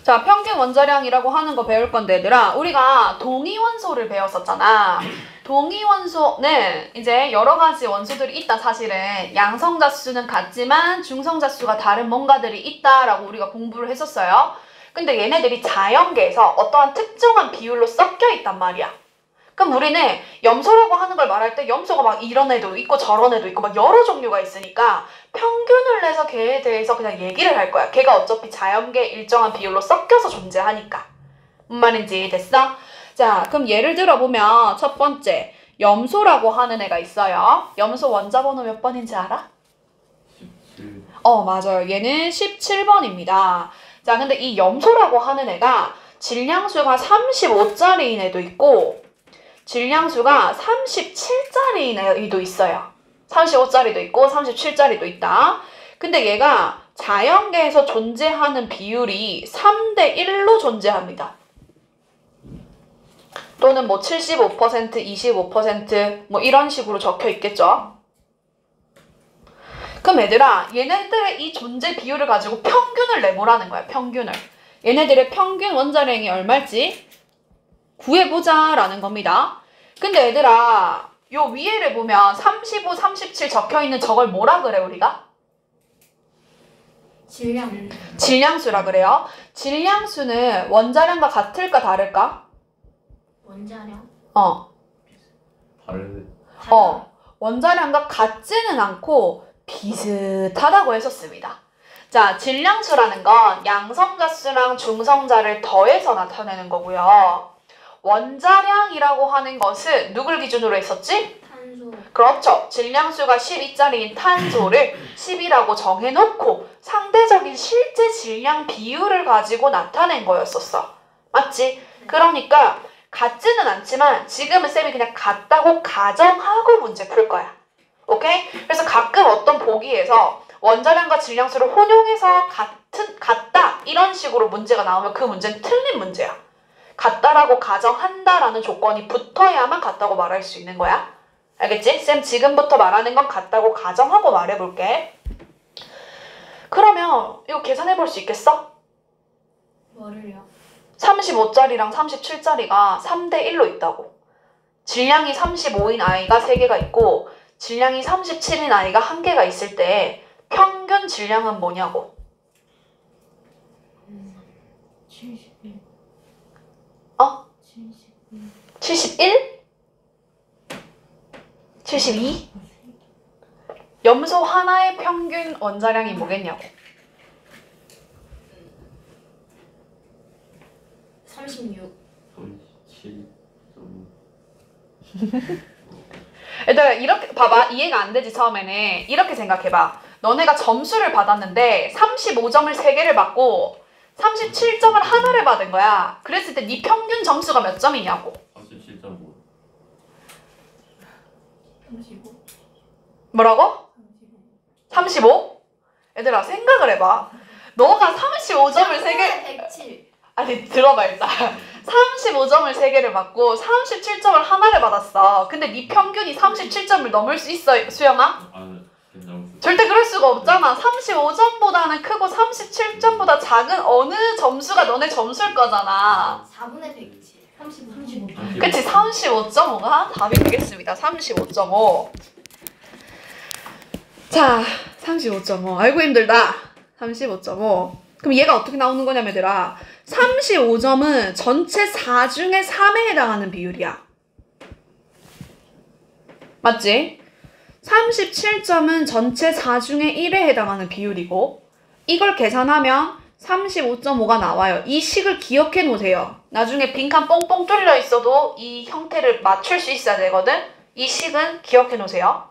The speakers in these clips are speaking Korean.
자, 평균 원자량이라고 하는 거 배울 건데 얘들아, 우리가 동위원소를 배웠었잖아. 동위원소는 이제 여러 가지 원소들이 있다. 사실은 양성자수는 같지만 중성자수가 다른 뭔가들이 있다라고 우리가 공부를 했었어요. 근데 얘네들이 자연계에서 어떠한 특정한 비율로 섞여 있단 말이야. 그럼 우리는 염소라고 하는 걸 말할 때 염소가 막 이런 애도 있고 저런 애도 있고 막 여러 종류가 있으니까 평균을 내서 걔에 대해서 그냥 얘기를 할 거야. 걔가 어차피 자연계 일정한 비율로 섞여서 존재하니까. 뭔 말인지 됐어? 자, 그럼 예를 들어보면 첫 번째 염소라고 하는 애가 있어요. 염소 원자번호 몇 번인지 알아? 17. 맞아요. 얘는 17번입니다. 자, 근데 이 염소라고 하는 애가 질량수가 35짜리인 애도 있고 질량수가 37짜리인 애도 있어요. 35짜리도 있고 37짜리도 있다. 근데 얘가 자연계에서 존재하는 비율이 3대 1로 존재합니다. 또는 뭐 75%, 25% 뭐 이런 식으로 적혀 있겠죠. 그럼 얘들아, 얘네들의 이 존재 비율을 가지고 평균을 내보라는 거야. 평균을. 얘네들의 평균 원자량이 얼마일지 구해보자 라는 겁니다. 근데 얘들아, 요 위에를 보면 35, 37 적혀있는 저걸 뭐라 그래 우리가? 질량수라 그래요. 질량수는 원자량과 같을까 다를까? 원자량? 다른. 원자량과 같지는 않고 비슷하다고 했었습니다. 자, 질량수라는 건 양성자수랑 중성자를 더해서 나타내는 거고요. 원자량이라고 하는 것은 누굴 기준으로 했었지? 탄소. 그렇죠. 질량수가 12짜리인 탄소를 10이라고 정해놓고 상대적인 실제 질량 비율을 가지고 나타낸 거였었어. 맞지? 그러니까 같지는 않지만 지금은 쌤이 그냥 같다고 가정하고 문제 풀 거야. 오케이? 그래서 가끔 어떤 보기에서 원자량과 질량수를 혼용해서 같다 이런 식으로 문제가 나오면 그 문제는 틀린 문제야. 같다라고 가정한다라는 조건이 붙어야만 같다고 말할 수 있는 거야. 알겠지? 쌤 지금부터 말하는 건 같다고 가정하고 말해볼게. 그러면 이거 계산해 볼 수 있겠어? 뭐를요? 35짜리랑 37짜리가 3대 1로 있다고. 질량이 35인 아이가 3개가 있고 질량이 37인 아이가 1개가 있을 때 평균 질량은 뭐냐고. 71. 71? 72? 염소 하나의 평균 원자량이 뭐겠냐고. 36. 37. 얘들아 이렇게 봐봐. 이해가 안 되지 처음에는. 이렇게 생각해봐. 너네가 점수를 받았는데 35점을 3개를 받고 37점을 하나를 받은 거야. 그랬을 때 네 평균 점수가 몇 점이냐고. 37.5. 35. 뭐라고? 35? 얘들아 생각을 해봐. 너가 35점을 3개 107. 아니 들어봐 일단. 35점을 3개를 받고 37점을 하나를 받았어. 근데 네 평균이 37점을 넘을 수 있어 수영아? 절대 그럴 수가 없잖아. 35점보다는 크고 37점보다 작은 어느 점수가 너네 점수일 거잖아. 4분의 107. 35. 그치? 35.5가 답이 되겠습니다. 35.5. 자, 35.5. 아이고 힘들다. 35.5. 그럼 얘가 어떻게 나오는 거냐면 얘들아, 35점은 전체 4 중에 3에 해당하는 비율이야. 맞지? 37점은 전체 4 중에 1에 해당하는 비율이고, 이걸 계산하면 35.5가 나와요. 이 식을 기억해 놓으세요. 나중에 빈칸 뽕뽕 뚫려 있어도 이 형태를 맞출 수 있어야 되거든. 이 식은 기억해 놓으세요.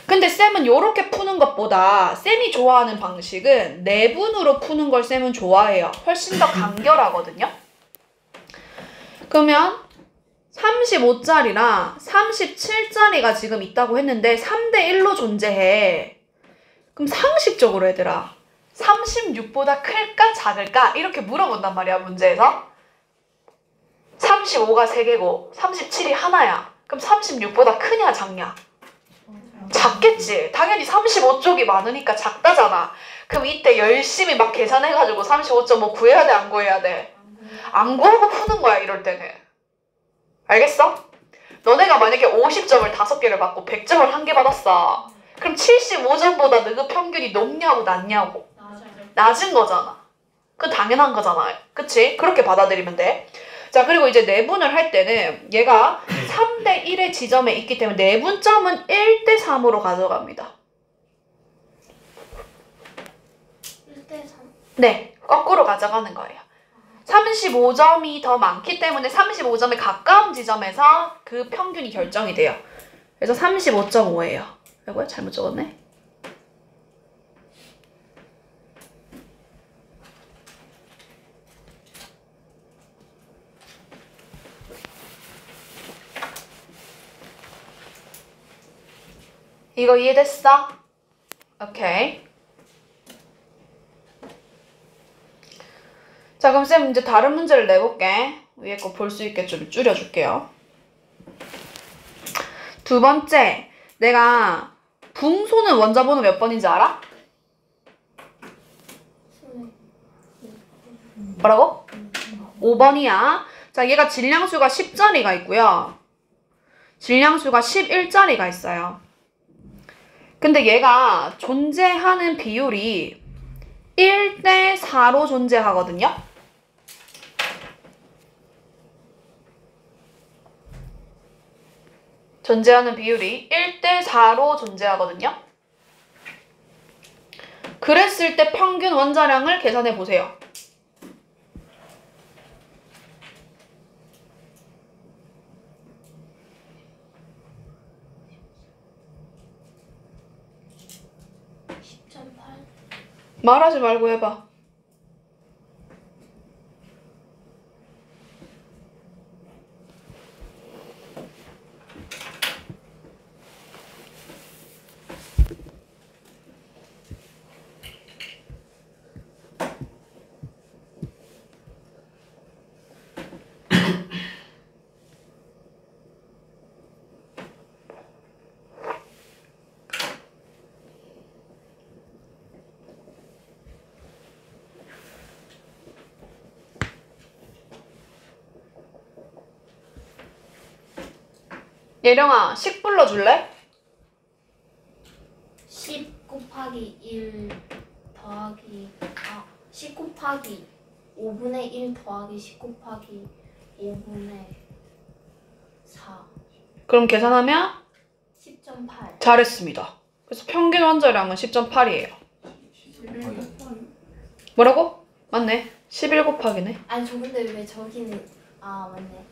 근데 쌤은 요렇게 푸는 것보다 쌤이 좋아하는 방식은 내분으로 푸는 걸 쌤은 좋아해요. 훨씬 더 간결하거든요. 그러면 35짜리랑 37짜리가 지금 있다고 했는데 3대 1로 존재해. 그럼 상식적으로 얘들아, 36보다 클까 작을까? 이렇게 물어본단 말이야, 문제에서. 35가 3개고 37이 하나야. 그럼 36보다 크냐 작냐? 작겠지. 당연히 35쪽이 많으니까 작다잖아. 그럼 이때 열심히 막 계산해가지고 35.5 구해야 돼, 안 구해야 돼? 안 구하고 푸는 거야, 이럴 때는. 알겠어? 너네가 만약에 50점을 5개를 받고 100점을 1개 받았어. 그럼 75점보다 너그 평균이 높냐고 낮냐고? 낮은 거잖아. 그건 당연한 거잖아. 그치? 그렇게 받아들이면 돼. 자, 그리고 이제 내분을 할 때는 얘가 3대 1의 지점에 있기 때문에 내분점은 1대 3으로 가져갑니다. 1대 3. 네, 거꾸로 가져가는 거예요. 35점이 더 많기 때문에 35점에 가까운 지점에서 그 평균이 결정이 돼요. 그래서 35.5예요. 이거야? 잘못 적었네. 이거 이해됐어? 오케이. 자, 그럼 쌤 이제 다른 문제를 내볼게. 위에 거 볼 수 있게 좀 줄여줄게요. 두 번째, 내가 붕소는 원자번호 몇 번인지 알아? 뭐라고? 5번이야. 자, 얘가 질량수가 10짜리가 있고요. 질량수가 11짜리가 있어요. 근데 얘가 존재하는 비율이 1대 4로 존재하거든요. 존재하는 비율이 1대 4로 존재하거든요. 그랬을 때 평균 원자량을 계산해 보세요. 말하지 말고 해봐. 예령아, 10 불러줄래? 10 곱하기 1 더하기 10 곱하기 5분의 1 더하기 10 곱하기 5분의 4 그럼 계산하면 10.8 잘했습니다. 그래서 평균 원자량은 10.8이에요. 뭐라고? 맞네. 11 곱하기네. 아니 저 근데 왜 저기는 맞네.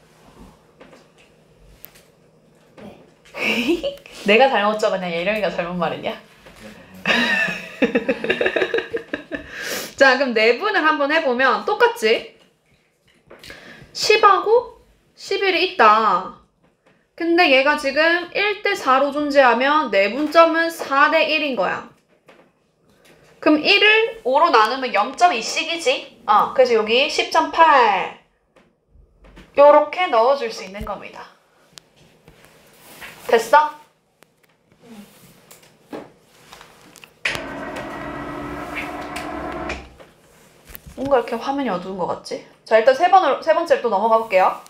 네. 내가 잘못 적었냐? 예령이가 잘못 말했냐? 자, 그럼 내분을 한번 해보면 똑같지? 10하고 11이 있다. 근데 얘가 지금 1대 4로 존재하면 내분점은 4대 1인 거야. 그럼 1을 5로 나누면 0.2씩이지? 그래서 여기 10.8 요렇게 넣어줄 수 있는 겁니다. 됐어? 뭔가 이렇게 화면이 어두운 것 같지? 자, 일단 세 번째로 또 넘어가 볼게요.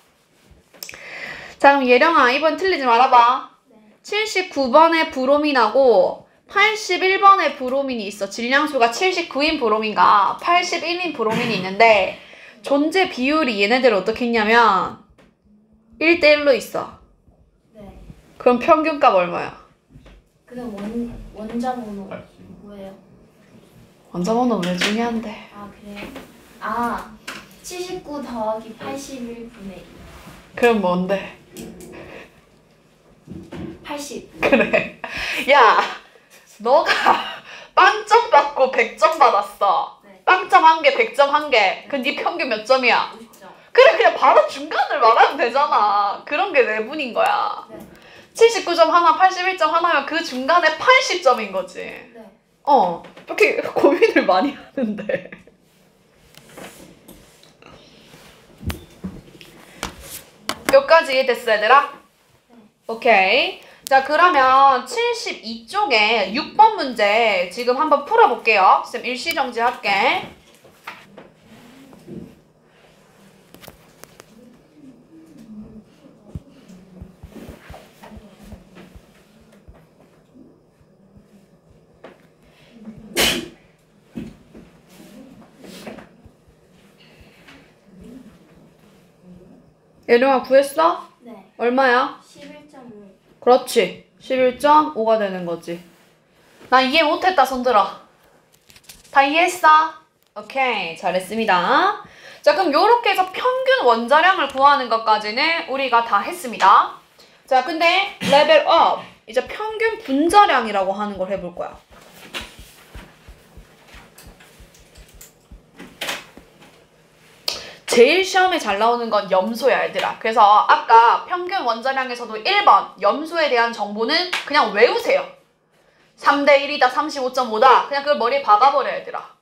자, 그럼 예령아, 이번 틀리지 말아봐. 79번에 브로민하고 81번에 브로민이 있어. 질량수가 79인 브로민과 81인 브로민이 있는데 존재 비율이 얘네들 어떻게 있냐면 1대1로 있어. 네. 그럼 평균값 얼마야? 그럼 원자번호 뭐예요? 원자번호 왜 중요한데? 그래요? 79 더하기 81분의 2 그럼 뭔데? 80 그래. 야, 너가 빵점 받고 100점 받았어. 네. 빵점 1개, 100점 1개. 그럼 네 평균 몇 점이야? 50점. 그래, 그냥 바로 중간을 말하면 되잖아. 그런 게 내분인 거야. 네. 79점 하나, 81점 하나면 그 중간에 80점인 거지. 네. 이렇게 고민을 많이 하는데. 여기까지 이해됐어, 얘들아? 네. 오케이. 자, 그러면 72쪽에 6번 문제 지금 한번 풀어볼게요. 쌤 일시정지 할게. 예령아 구했어? 네. 얼마야? 11.5. 그렇지. 11.5가 되는 거지. 나 이해 못했다 손 들어. 다 이해했어? 오케이. 잘했습니다. 자, 그럼 요렇게 해서 평균 원자량을 구하는 것까지는 우리가 다 했습니다. 자, 근데 레벨 업. 이제 평균 분자량이라고 하는 걸 해볼 거야. 제일 시험에 잘 나오는 건 염소야, 얘들아. 그래서 아까 평균 원자량에서도 1번 염소에 대한 정보는 그냥 외우세요. 3대 1이다, 35.5다. 그냥 그걸 머리에 박아버려, 얘들아.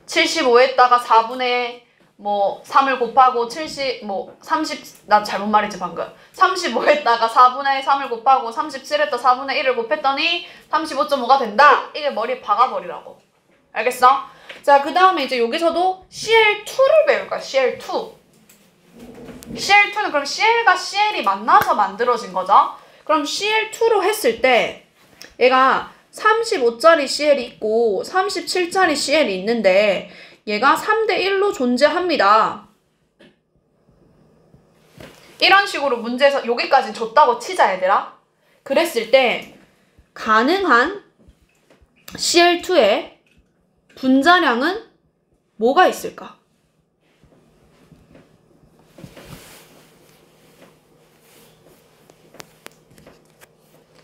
75에다가 4분의 3을 곱하고 30, 나 잘못 말했지 방금. 35에다가 4분의 3을 곱하고 37에다 4분의 1을 곱했더니 35.5가 된다. 이게 머리에 박아버리라고. 알겠어? 자, 그 다음에 이제 여기서도 CL2를 배울 거야. CL2. CL2는 그럼 CL과 CL이 만나서 만들어진 거죠. 그럼 CL2로 했을 때 얘가 35짜리 CL이 있고 37짜리 CL이 있는데 얘가 3대 1로 존재합니다. 이런 식으로 문제에서 여기까지 줬다고 치자, 얘들아. 그랬을 때 가능한 CL2의 분자량은 뭐가 있을까?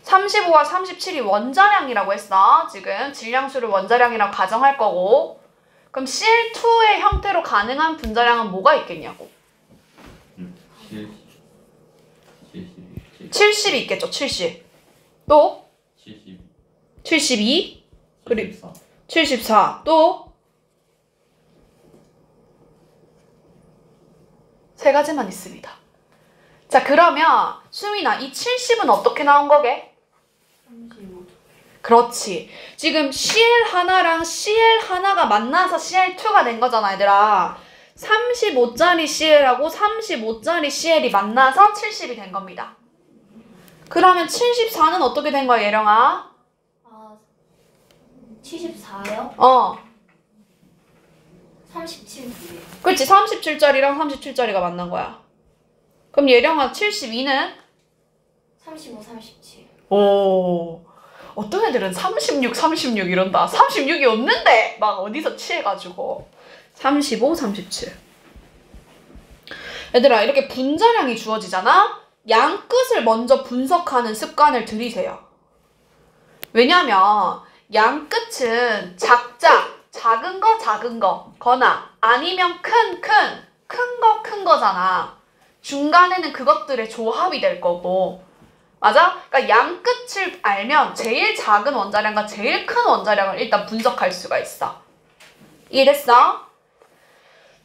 (35와 37이) 원자량이라고 했어. 지금 질량수를 원자량이라고 가정할 거고. 그럼 CL2의 형태로 가능한 분자량은 뭐가 있겠냐고. 70이 있겠죠. 70. 또 72. 그리고 74. 또 세 가지만 있습니다. 자, 그러면 수민아, 이 70은 어떻게 나온 거게? 35. 그렇지. 지금 CL 하나랑 CL 하나가 만나서 CL2가 된 거잖아, 얘들아. 35짜리 CL하고 35짜리 CL이 만나서 70이 된 겁니다. 그러면 74는 어떻게 된 거야, 예령아? 74요? 37. 그렇지. 37짜리랑 37짜리가 만난 거야. 그럼 예령아 72는? 35, 37. 오, 어떤 애들은 36 이런다. 36이 없는데 막 어디서 취해가지고 35, 37. 얘들아, 이렇게 분자량이 주어지잖아? 양 끝을 먼저 분석하는 습관을 들이세요. 왜냐면 양 끝은 작은 거 거나 아니면 큰 거잖아. 중간에는 그것들의 조합이 될 거고. 맞아? 그러니까 양 끝을 알면 제일 작은 원자량과 제일 큰 원자량을 일단 분석할 수가 있어. 이해됐어?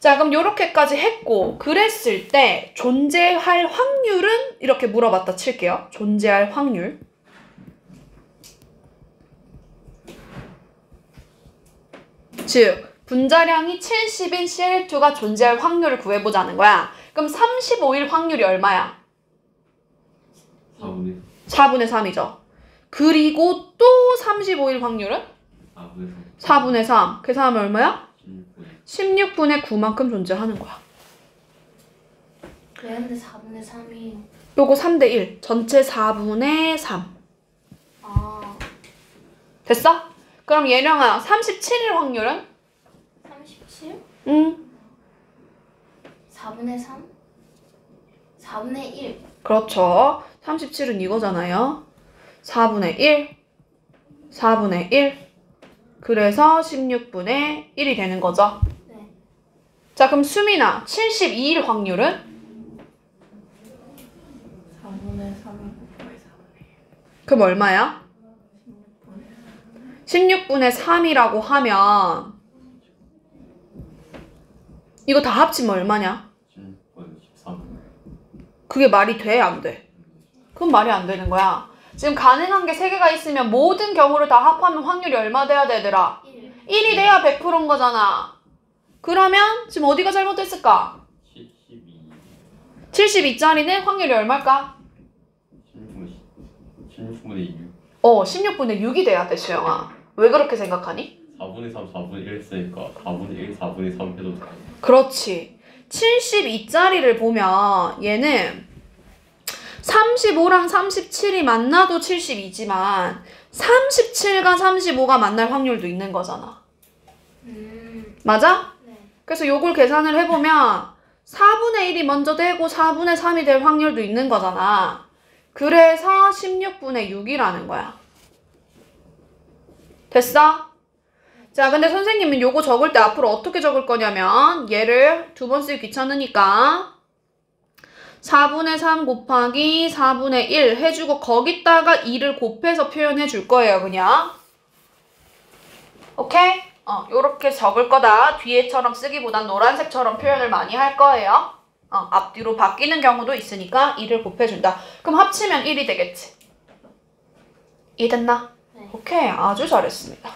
자, 그럼 요렇게까지 했고, 그랬을 때 존재할 확률은? 이렇게 물어봤다 칠게요. 존재할 확률. 즉, 분자량이 70인 CL2가 존재할 확률을 구해보자는 거야. 그럼 35일 확률이 얼마야? 4분의 3이죠. 그리고 또 35일 확률은? 4분의 3. 계산하면 얼마야? 16분의 9만큼 존재하는 거야. 왜 근데 4분의 3이? 요거 3대 1. 전체 4분의 3. 됐어? 그럼 예령아, 37일 확률은? 37? 응. 4분의 3? 4분의 1. 그렇죠. 37은 이거잖아요. 4분의 1. 4분의 1. 그래서 16분의 1이 되는 거죠. 네. 자, 그럼 수민아, 72일 확률은? 4분의 3 곱하기 4분의 1. 그럼 얼마야? 16분의 3이라고 하면 이거 다 합치면 얼마냐? 그게 말이 돼? 안 돼? 그건 말이 안 되는 거야. 지금 가능한 게 3개가 있으면 모든 경우를 다 합하면 확률이 얼마 돼야 돼, 얘들아? 1. 1이 돼야 100%인 거잖아. 그러면 지금 어디가 잘못됐을까? 72. 72짜리는 확률이 얼마일까? 16분의 6. 16분의 6이 돼야 돼, 수영아. 왜 그렇게 생각하니? 4분의 3, 4분의 1 했으니까 4분의 1, 4분의 3 해도 돼. 그렇지. 72짜리를 보면 얘는 35랑 37이 만나도 72지만 37과 35가 만날 확률도 있는 거잖아. 맞아? 네. 그래서 요걸 계산을 해보면 4분의 1이 먼저 되고 4분의 3이 될 확률도 있는 거잖아. 그래서 16분의 6이라는 거야. 됐어? 자, 근데 선생님은 요거 적을 때 앞으로 어떻게 적을 거냐면 얘를 2번 쓰기 귀찮으니까 4분의 3 곱하기 4분의 1 해주고 거기다가 2를 곱해서 표현해 줄 거예요, 그냥. 오케이? 요렇게 적을 거다. 뒤에처럼 쓰기보단 노란색처럼 표현을 많이 할 거예요. 앞뒤로 바뀌는 경우도 있으니까 2를 곱해준다. 그럼 합치면 1이 되겠지. 이해됐나? 네. 오케이, 아주 잘했습니다.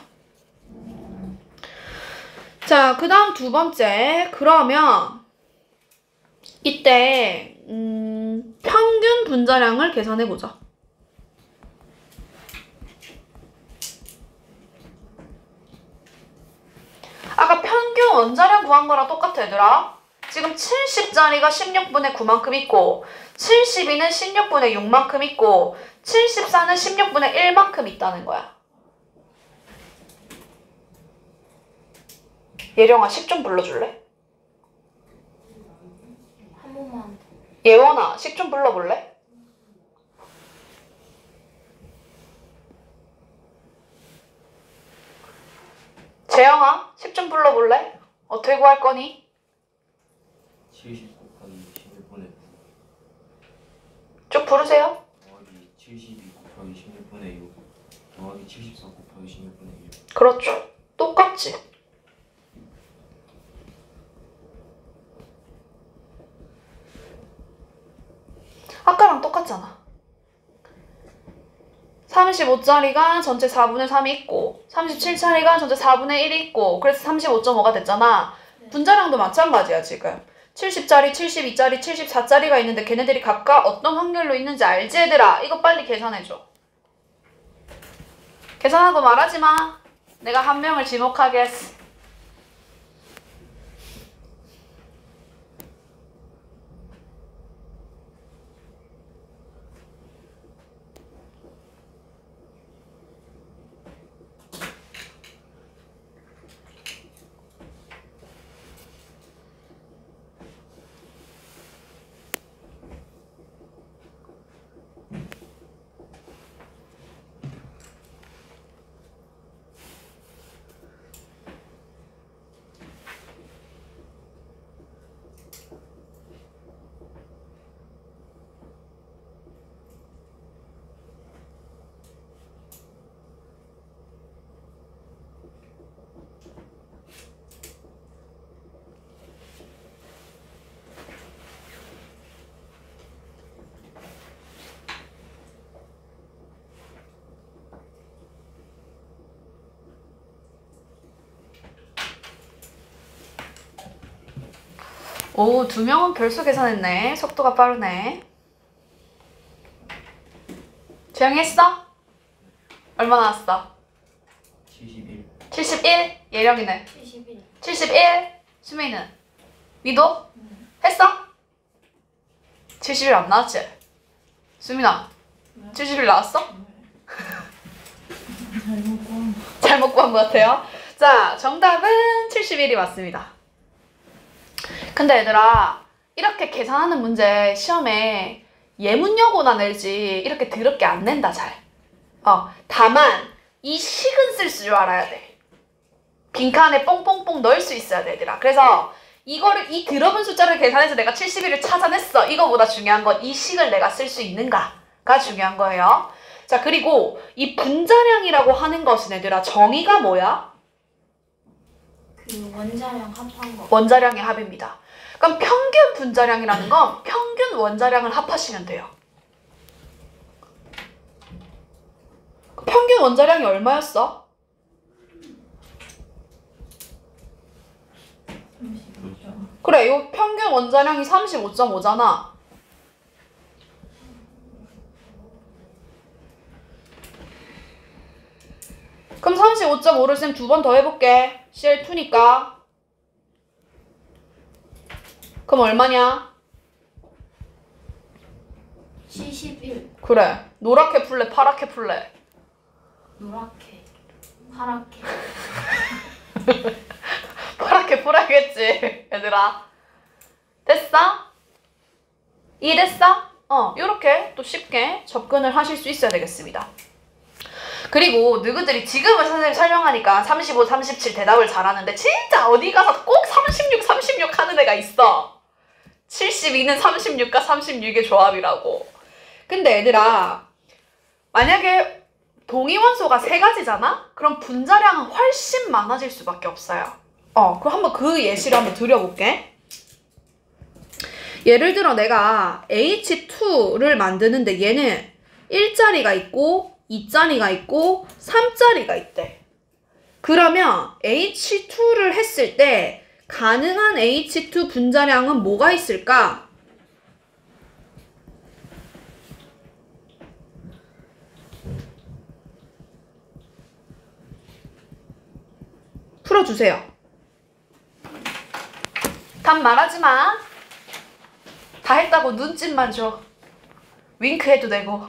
자, 그 다음 2번째. 그러면 이때 평균 분자량을 계산해보자. 아까 평균 원자량 구한 거랑 똑같아, 얘들아. 지금 70짜리가 16분의 9만큼 있고 72는 16분의 6만큼 있고 74는 16분의 1만큼 있다는 거야. 예령아, 식 좀 불러줄래? 한 번만. 예원아, 식 좀 불러볼래? 재영아, 식 좀 불러볼래? 어떻게 구할 거니? 70 곱하기 16분의 9 쭉 부르세요. 더하기 72 곱하기 16분의 6 더하기 74 곱하기 16분의 1. 그렇죠. 똑같지. 아까랑 똑같잖아. 35짜리가 전체 4분의 3이 있고 37짜리가 전체 4분의 1이 있고 그래서 35.5가 됐잖아. 분자량도 마찬가지야 지금. 70짜리, 72짜리, 74짜리가 있는데 걔네들이 각각 어떤 확률로 있는지 알지 얘들아? 이거 빨리 계산해줘. 계산하고 말하지 마. 내가 한 명을 지목하게 했어. 오, 2명은 별수 계산했네. 속도가 빠르네. 재영이 했어? 얼마 나왔어? 71 71? 예령이는? 71. 71? 수민이는? 니도? 했어? 71 안 나왔지? 수민아, 71 나왔어? 잘못 구한 것 같아요. 자, 정답은 71이 맞습니다. 근데 얘들아, 이렇게 계산하는 문제 시험에 예문여고나 낼지 이렇게 더럽게 안 낸다 잘. 다만 이 식은 쓸 줄 알아야 돼. 빈칸에 뽕뽕뽕 넣을 수 있어야 돼 얘들아. 그래서 이거를 이 더러운 숫자를 계산해서 내가 71을 찾아냈어. 이거보다 중요한 건 이 식을 내가 쓸 수 있는가가 중요한 거예요. 자, 그리고 이 분자량이라고 하는 것은 얘들아 정의가 뭐야? 그 원자량 합한 거. 원자량의 합입니다. 그럼 평균 분자량이라는 건 평균 원자량을 합하시면 돼요. 평균 원자량이 얼마였어? 35점. 그래, 요 평균 원자량이 35.5잖아. 그럼 35.5를 쌤 두 번 더 해볼게. CL2니까. 그럼 얼마냐? 71. 그래. 노랗게 풀래, 파랗게 풀래? 노랗게. 파랗게. 파랗게 풀어야겠지, 얘들아. 됐어? 이해됐어? 요렇게 또 쉽게 접근을 하실 수 있어야 되겠습니다. 그리고 누구들이 지금은 선생님 설명하니까 35, 37 대답을 잘하는데 진짜 어디 가서 꼭 36, 36 하는 애가 있어. 72는 36과 36의 조합이라고. 근데 얘들아, 만약에 동위원소가 3가지잖아? 그럼 분자량은 훨씬 많아질 수밖에 없어요. 그럼 한번 그 예시를 한번 드려볼게. 예를 들어 내가 H2를 만드는데 얘는 1자리가 있고 2자리가 있고 3자리가 있대. 그러면 H2를 했을 때 가능한 H2 분자량은 뭐가 있을까? 풀어주세요. 답 말하지 마. 다 했다고 눈짓만 줘. 윙크해도 되고.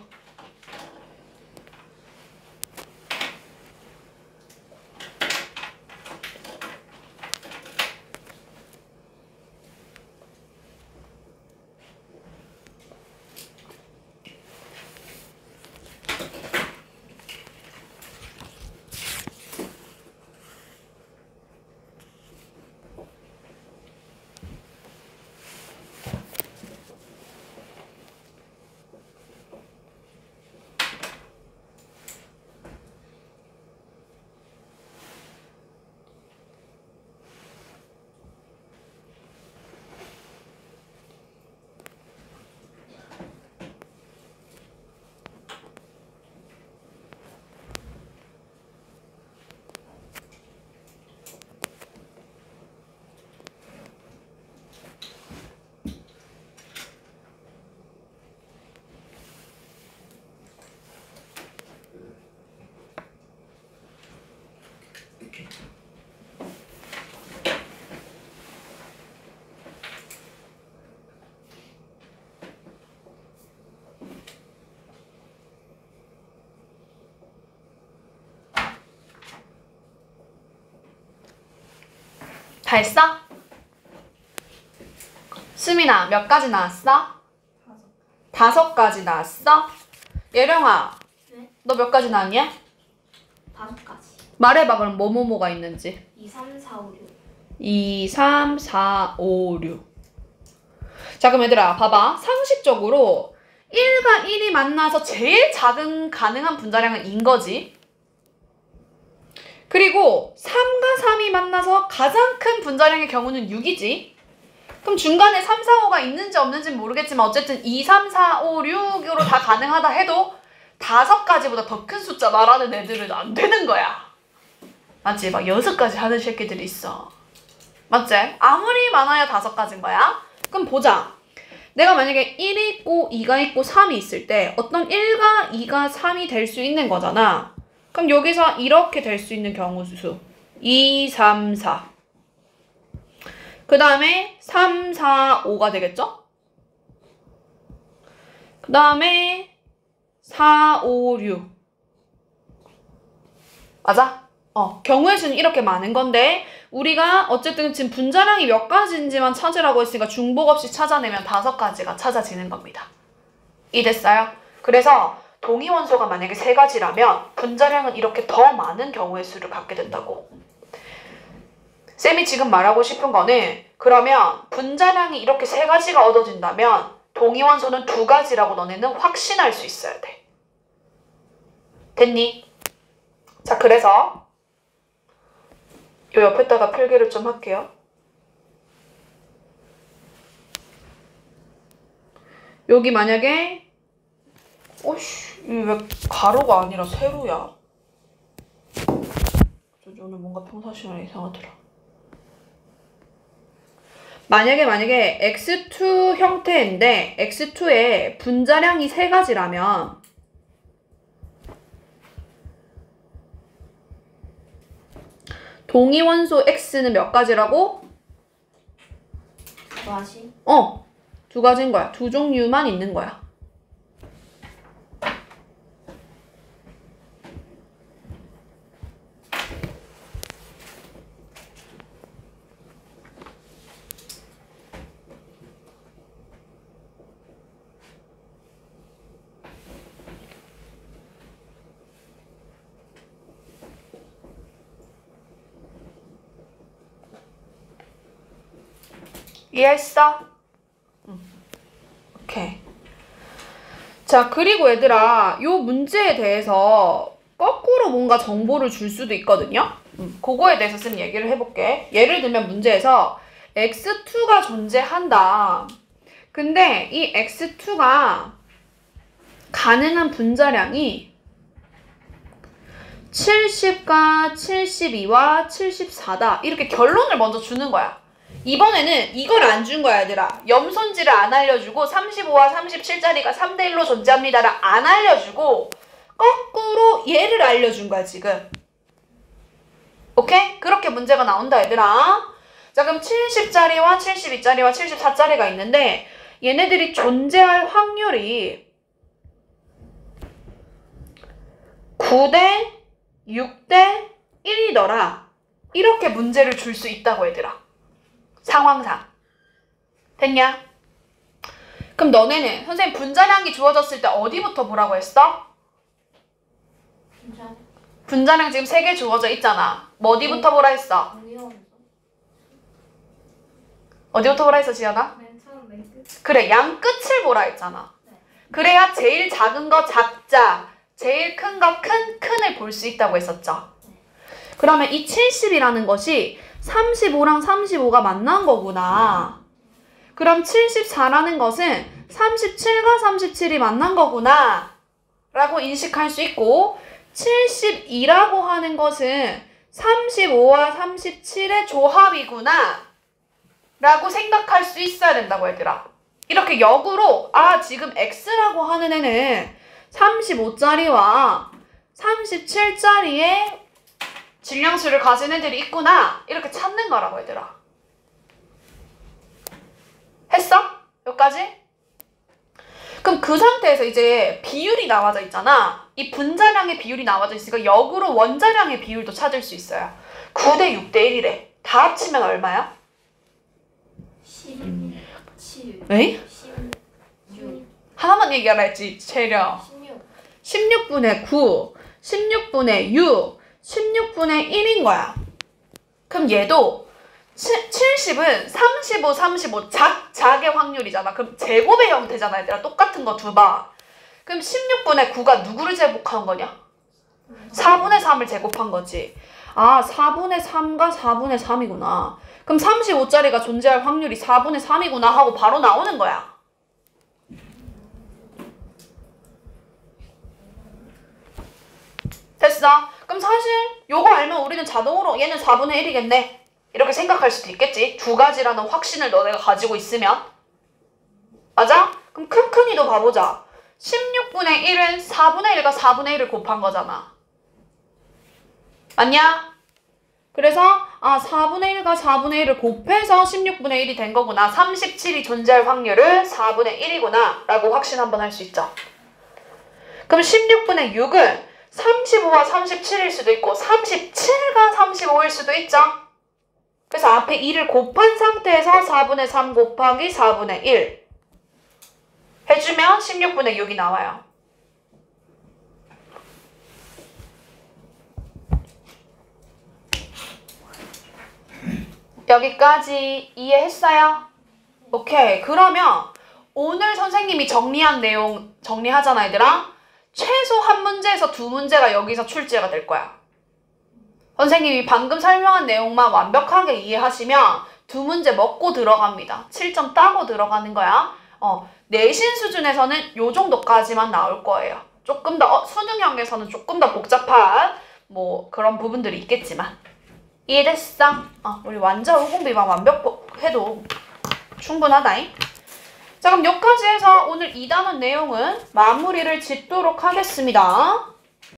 다 했어? 수민아, 몇 가지 나왔어? 5가지 나왔어? 예령아, 네? 너 몇 가지 나왔냐? 5가지. 말해봐, 그럼 뭐뭐뭐가 있는지. 2, 3, 4, 5, 6. 2, 3, 4, 5, 6. 자, 그럼 얘들아, 봐봐. 상식적으로 1과 1이 만나서 제일 작은 가능한 분자량은 인 거지. 그리고 3과 3이 만나서 가장 큰 분자량의 경우는 6이지. 그럼 중간에 3, 4, 5가 있는지 없는지는 모르겠지만 어쨌든 2, 3, 4, 5, 6으로 다 가능하다 해도 5가지보다 더 큰 숫자 말하는 애들은 안 되는 거야. 맞지? 막 6가지 하는 새끼들이 있어. 맞지? 아무리 많아야 5가지인 거야. 그럼 보자. 내가 만약에 1이 있고 2가 있고 3이 있을 때 어떤 1과 2가 3이 될 수 있는 거잖아. 그럼 여기서 이렇게 될 수 있는 경우 수 2, 3, 4. 그 다음에 3, 4, 5가 되겠죠? 그 다음에 4, 5, 6. 맞아? 경우의 수는 이렇게 많은 건데 우리가 어쨌든 지금 분자량이 몇 가지인지만 찾으라고 했으니까 중복 없이 찾아내면 5가지가 찾아지는 겁니다. 이해됐어요? 그래서 동위원소가 만약에 3가지라면 분자량은 이렇게 더 많은 경우의 수를 갖게 된다고. 쌤이 지금 말하고 싶은 거는 그러면 분자량이 이렇게 3가지가 얻어진다면 동위원소는 2가지라고 너네는 확신할 수 있어야 돼. 됐니? 자, 그래서 요 옆에다가 필기를 좀 할게요. 여기 만약에 어이씨, 이게 왜 가로가 아니라 세로야? 저기 오늘 뭔가 평사시간에 이상하더라. 만약에 x2 형태인데 x2의 분자량이 세 가지라면 동위원소 x는 몇 가지라고? 맛이? 두 가지인 거야. 두 종류만 있는 거야. 이해했어? 오케이. 자, 그리고 얘들아, 요 문제에 대해서 거꾸로 뭔가 정보를 줄 수도 있거든요? 그거에 대해서 좀 얘기를 해볼게. 예를 들면 문제에서 x2가 존재한다. 근데 이 x2가 가능한 분자량이 70과 72와 74다. 이렇게 결론을 먼저 주는 거야. 이번에는 이걸 안 준 거야, 얘들아. 염손지를 안 알려주고 35와 37짜리가 3대1로 존재합니다를 안 알려주고 거꾸로 얘를 알려준 거야, 지금. 오케이? 그렇게 문제가 나온다, 얘들아. 자, 그럼 70짜리와 72짜리와 74짜리가 있는데 얘네들이 존재할 확률이 9대 6대 1이더라. 이렇게 문제를 줄 수 있다고, 얘들아. 상황상. 됐냐? 그럼 너네는 선생님 분자량이 주어졌을 때 어디부터 보라고 했어? 분자? 분자량 지금 3개 주어져 있잖아. 뭐 어디부터 보라 했어? 동위원소? 어디부터 보라 했어, 지연아? 맨 처음 맨 끝? 그래, 양 끝을 보라 했잖아. 그래야 제일 작은 거 작자, 제일 큰 거 큰을 볼 수 있다고 했었죠. 그러면 이 70이라는 것이 35랑 35가 만난 거구나. 그럼 74라는 것은 37과 37이 만난 거구나 라고 인식할 수 있고, 72라고 하는 것은 35와 37의 조합이구나 라고 생각할 수 있어야 된다고, 얘들아. 이렇게 역으로 지금 x라고 하는 애는 35짜리와 37짜리의 질량수를 가진 애들이 있구나 이렇게 찾는 거라고, 얘들아. 했어? 여기까지? 그럼 그 상태에서 이제 비율이 나와져 있잖아. 이 분자량의 비율이 나와져 있으니까 역으로 원자량의 비율도 찾을 수 있어요. 9대 6대 1이래. 다 합치면 얼마야? 17 에이? 16 하나만 얘기하라 했지, 체력. 16 16분의 9, 16분의 6, 16분의 1인 거야. 그럼 얘도 70은 35, 35 작의 확률이잖아. 그럼 제곱의 형태잖아, 얘들아. 똑같은 거 두 봐. 그럼 16분의 9가 누구를 제곱한 거냐? 4분의 3을 제곱한 거지. 4분의 3과 4분의 3이구나. 그럼 35짜리가 존재할 확률이 4분의 3이구나 하고 바로 나오는 거야. 됐어? 그럼 사실 요거 알면 우리는 자동으로 얘는 4분의 1이겠네 이렇게 생각할 수도 있겠지. 두 가지라는 확신을 너네가 가지고 있으면. 맞아? 그럼 큼큼이도 봐보자. 16분의 1은 4분의 1과 4분의 1을 곱한 거잖아. 맞냐? 그래서 4분의 1과 4분의 1을 곱해서 16분의 1이 된 거구나. 37이 존재할 확률은 4분의 1이구나 라고 확신 한번 할 수 있죠. 그럼 16분의 6은 35와 37일 수도 있고 37과 35일 수도 있죠. 그래서 앞에 2를 곱한 상태에서 4분의 3 곱하기 4분의 1 해주면 16분의 6이 나와요. 여기까지 이해했어요? 오케이. 그러면 오늘 선생님이 정리한 내용 정리하잖아, 얘들아. 최소 한 문제에서 두 문제가 여기서 출제가 될 거야. 선생님이 방금 설명한 내용만 완벽하게 이해하시면 두 문제 먹고 들어갑니다. 7점 따고 들어가는 거야. 내신 수준에서는 요 정도까지만 나올 거예요. 조금 더 수능형에서는 조금 더 복잡한 뭐 그런 부분들이 있겠지만 이해됐어? 우리 완전 우공비만 완벽해도 충분하다잉. 자, 그럼 여기까지 해서 오늘 2단원 내용은 마무리를 짓도록 하겠습니다.